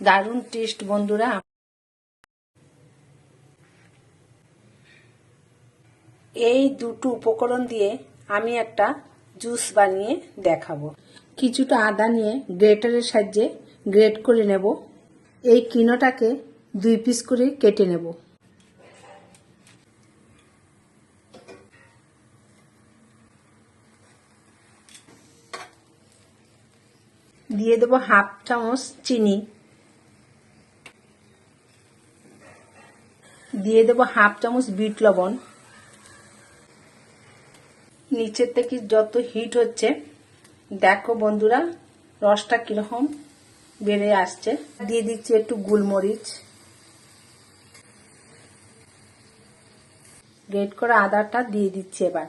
দারুণ টেস্ট বন্ধুরা। এই দুটো উপকরণ দিয়ে আমি একটা জুস বানিয়ে দেখাবো। কিছুটা আদা নিয়ে গ্রেটারের সাহায্যে গ্রেট করে নেব। এই কিনোটাকে 2 পিস করে কেটে নেব। দিয়ে দেব হাফ চামচ চিনি, দিয়ে দেব হাফ চামচ বিট লবণ। নিচের থেকে যত হিট হচ্ছে দেখো বন্ধুরা রসটা কিরকম বেড়ে আসছে। দিয়ে দিচ্ছি একটু গোলমরিচ, গ্রেট করা আদাটা দিয়ে দিচ্ছি এবার।